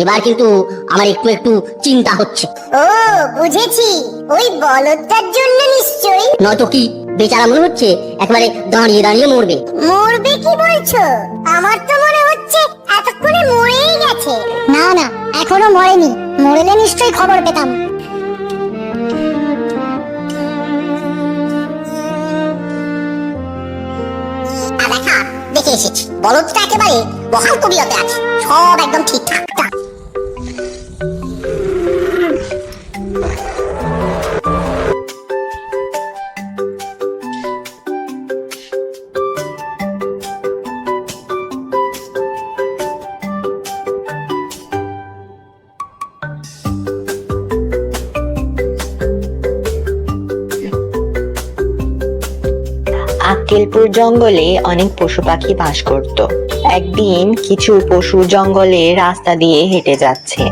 এবার কিন্তু আমার একটু একটু চিন্তা হচ্ছে। ও বুঝেছি, ওই বলদটার জন্য নিশ্চয়ই। নয়তো কি বেচারা মনে হচ্ছে একেবারে দাঁড়িয়ে দাঁড়িয়ে মরবে। মরবে কি বলছো? আমার তো মনে হচ্ছে এতক্ষণে মরেই গেছে। না না, এখনো মরেনি। মরলে নিশ্চয়ই খবর পেতাম। দেখা দেখে এসেছি, বলদটা একেবারে বহাল তবিয়তে আছে, সব একদম ঠিকঠাক। আক্কেলপুর জঙ্গলে অনেক পশু পাখি বাস করত। একদিন কিছু পশু জঙ্গলে রাস্তা দিয়ে হেঁটে যাচ্ছে।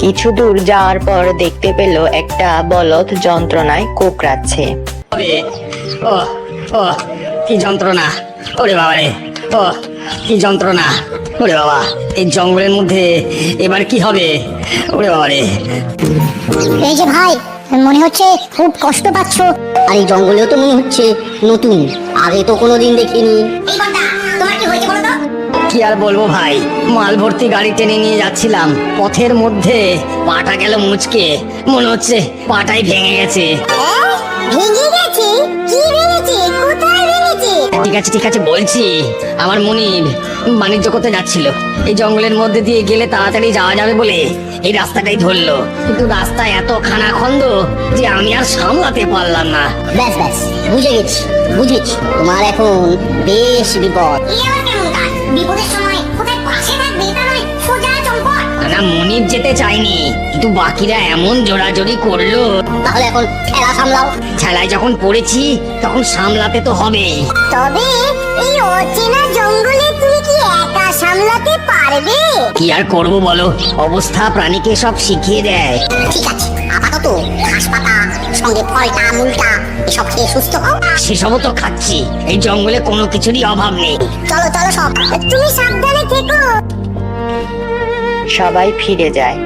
কিছু দূর যাওয়ার পর দেখতে পেল একটা বলদ যন্ত্রণায় কোঁকড়াচ্ছে। কি যন্ত্রণা! ওরে বাবা রে, কি যন্ত্রণা! ওরে বাবা, এই জঙ্গলের মধ্যে এবার কি হবে? ওরে বাবা রে। এই যে ভাই, মনে হচ্ছে খুব কষ্ট পাচ্ছ। আর এই জঙ্গলেও তো মনে হচ্ছে নতুন, আগে তো কোনোদিন দেখিনি। এই ঘন্টা, তোমার কি হয়েছে বলো তো? কি আর বলবো ভাই, মাল ভর্তি গাড়ি টেনে নিয়ে যাচ্ছিলাম, পথের মধ্যে পাটা গেল মুচকে, মনে হচ্ছে পাটাই ভেঙে গেছে। ভেঙে গেছে? কি ভেঙেছে? কোথায় ভেঙেছে? ঠিক আছে বলছি, আমার মনিব বাণিজ্য করতে যাচ্ছিল, এই জঙ্গলের মধ্যে দিয়ে গেলে তাড়াতাড়ি যাওয়া যাবে বলে এই রাস্তাটাই ধরলো, কিন্তু রাস্তা এত খানাখন্দ যে আমি আর সামলাতে পারলাম না। ব্যাস ব্যাস, বুঝেছি তোমার এখন বেশ বিপদ। এই আবার কেমন কাজ? বিপদের সময় কোথায় পাশে থাকবে তা নয়, সোজা চম্পট। না, মনিব যেতে চাইনি, কিন্তু বাকিরা এমন জোরাজোরি করলো। তাহলে এখন খেলা সামলাও। ছেলায় যখন পড়েছি তখন সামলাতে তো হবে। তবে এই অচেনা জঙ্গলে তুমি কি একা সামলাতে পারবে? কি আর করব বলো, অবস্থা প্রাণীকে সব শিখিয়ে দেয়। ঠিক আছে, আপাতত ঘাস পাতা সঙ্গে ফলটা মুলটা এসব খেয়ে সুস্থ হও। সেসবও তো খাচ্ছি, এই জঙ্গলে কোনো কিছুরই অভাব নেই। চলো সব, তুমি সাবধানে থেকো। সবাই ফিরে যায়।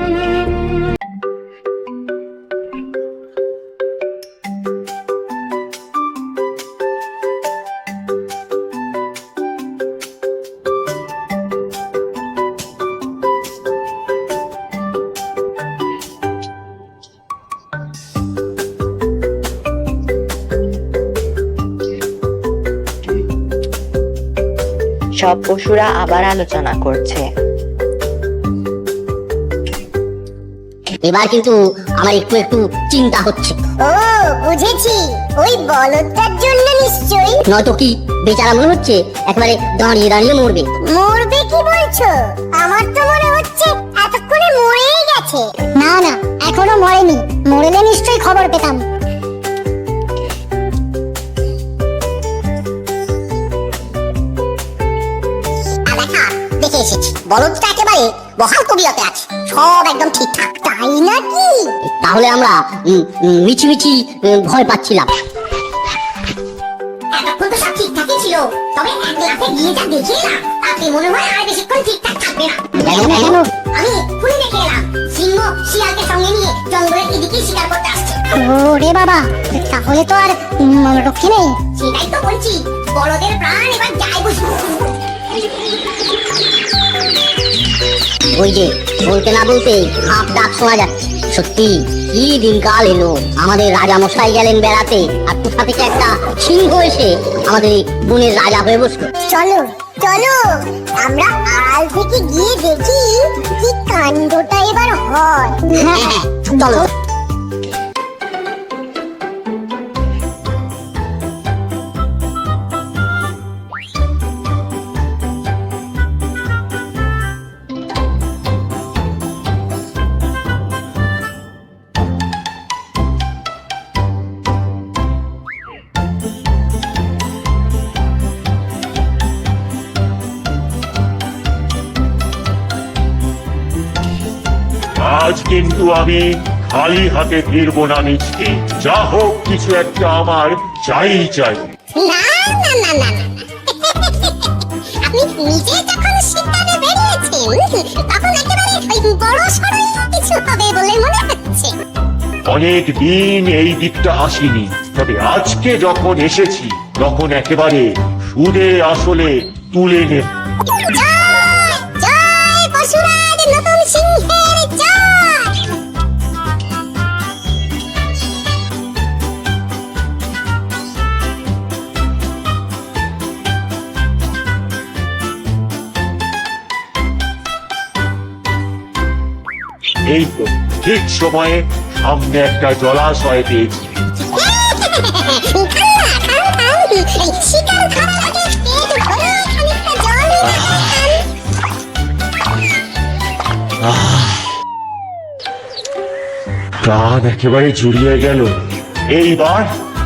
সব পশুরা আবার আলোচনা করছে। এবার কিন্তু আমার একটু একটু চিন্তা হচ্ছে। ও বুঝেছি, ওই বলদটার জন্য নিশ্চয়ই। নয়তো কি বেচারা মনে হচ্ছে একেবারে দাঁড়িয়ে দাঁড়িয়ে মরবে। মরবে কি বলছো? আমার তো মনে হচ্ছে এতক্ষণে মরেই গেছে। না না, এখনো মরেনি। মরলে নিশ্চয়ই খবর পেতাম। দেখা দেখে এসেছি, বলদটা একেবারে বহাল তবিয়তে আছে, সব একদম ঠিকঠাক। তাই নাকি? তাহলে আমরা মিছিমিছি ভয় পাচ্ছিলাম। এতক্ষণ তো সব ঠিকঠাকই ছিল, তবে এক লাফে গিয়ে যা দেখে এলাম তাতে মনে হয় আর বেশিক্ষণ ঠিকঠাক থাকবে না। কেন? আমি এক্ষুনি দেখে এলাম, সিংহ শিয়ালকে সঙ্গে নিয়ে জঙ্গলের এদিকে শিকার করতে আসছে। ওরে বাবা, তাহলে তো আর রক্ষে নেই। সেটাই তো বলছি, বলদের প্রাণ এবার যায় বুঝবো। ওই যে বলতে না বলতে হাফ ডাক শোনা যাচ্ছে। সত্যি কি দিনকাল এলো, আমাদের রাজা মশাই গেলেন বেড়াতে, আর কোথা থেকে একটা সিংহ এসে আমাদের বনের রাজা হয়ে বসলো। চলো আমরা আড়াল থেকে গিয়ে দেখি কি কাণ্ডটা এবার হয়। হ্যাঁ, চলো। আজ কিন্তু আমি খালি হাতে ফিরবো না নিচকে, যা হোক কিছু একটা আমার চাই। না আপনি নিজে যখন সিদ্ধান্তে বেরিয়েছেন তখন একেবারে ওই বড় সড়ই কিছু হবে বলে মনে হচ্ছে। অনেক দিন এই দিকটা আসিনি, তবে আজকে যখন এসেছি তখন একেবারে সুদে আসলে তুলে নে। জয় জয় পশুরাজ নতুন সিংহের জয়। এই তো ঠিক সময়ে সামনে একটা জলাশয় পেয়েছি। এই শিকার খাওয়ার আগে পেট ভরা খানিকটা জল প্রাণ একেবারে জুড়িয়ে গেল। এইবার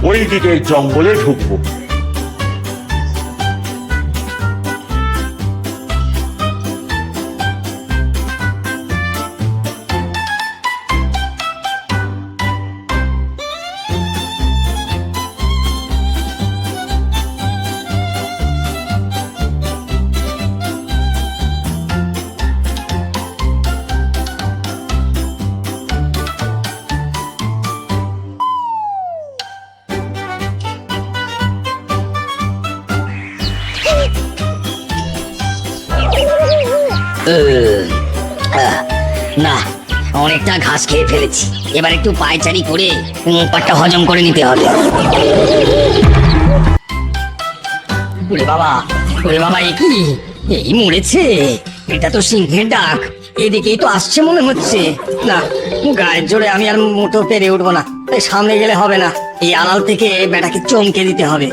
ওই দিকের জঙ্গলে ঢুকবো। না, অনেকটা ঘাস খেয়ে ফেলেছি, এবার একটু পায়চারি করে পাটটা হজম করে নিতে হবে। ওরে বাবা, ওরে বাবা, এ কি? এই মরেছে? এটা তো সিংহের ডাক, এদিকেই তো আসছে মনে হচ্ছে। না, গায়ের জোরে আমি আর মোটো পেরে উঠবো না, এই সামনে গেলে হবে না, এই আড়াল থেকে বেটাকে চমকে দিতে হবে।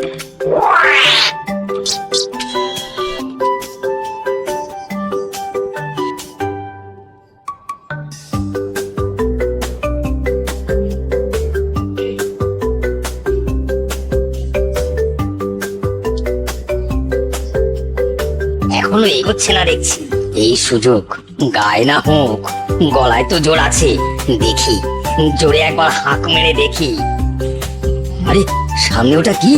এখনো এগোচ্ছে না দেখছি, এই সুযোগ। গায়ে না হোক, গলায় তো জোর আছে, দেখি জোরে একবার হাঁক মেরে দেখি। আরে সামনে ওটা কি?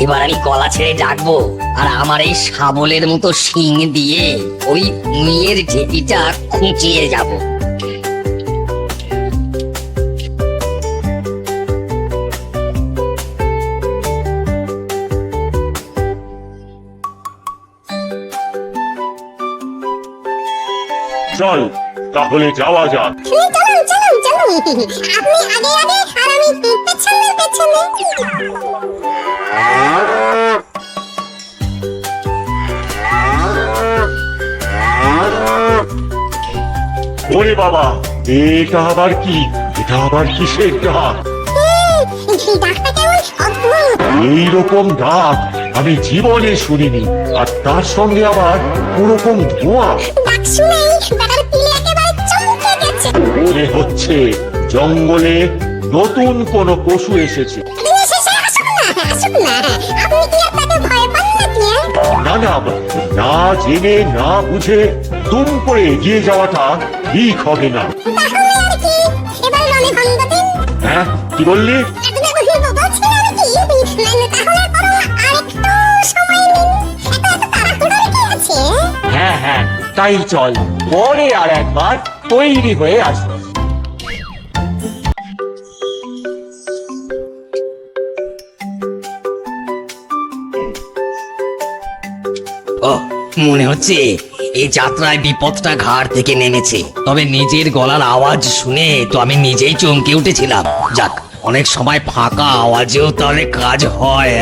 এবার আমি গলা ছেড়ে ডাকবো, আর আমার এই শাবলের মতো শিং দিয়ে ওই উইয়ের ঢেকিটা খুঁচিয়ে যাব। চল তাহলে যাওয়া যাক। চলুন চলুন চলুন, আপনি আগে আগে আর আমি পেছনে পেছনে। ওরে বাবা, এটা আবার কি? এটা আবার কিসের ডাক? এই ডাকটা কেমন অদ্ভুত। এইরকম ডাক আমি জীবনে শুনিনি, আর তার সঙ্গে আবার ওরকম ধোঁয়া। ডাক শুনেই বেটার পিলে একেবারে চমকে গেছে। মনে হচ্ছে জঙ্গলে নতুন কোনো পশু এসেছে। দিনে শেষে আসুন না, আসুন না। আপনি কি আর তাকে ভয় পান নাকি? না না, না জেনে না বুঝে দুম করে এগিয়ে যাওয়াটা ঠিক হবে না। তাহলে আর কি, এবার রণে ভঙ্গ দিন। হ্যাঁ, কি বললি? বলছিলাম কি, তাহলে বরং আরেকটু সময় নিন। এত তাড়াহুড়োর কি আছে? হ্যাঁ হ্যাঁ, তাই চল, পরে আর একবার তৈরি হয়ে আসবো। ও, মনে হচ্ছে এই যাত্রায় বিপদটা ঘাড় থেকে নেমেছে। তবে নিজের গলার আওয়াজ শুনে তো আমি নিজেই চমকে উঠেছিলাম। যাক, অনেক সময় ফাঁকা আওয়াজেও তাহলে কাজ হয়।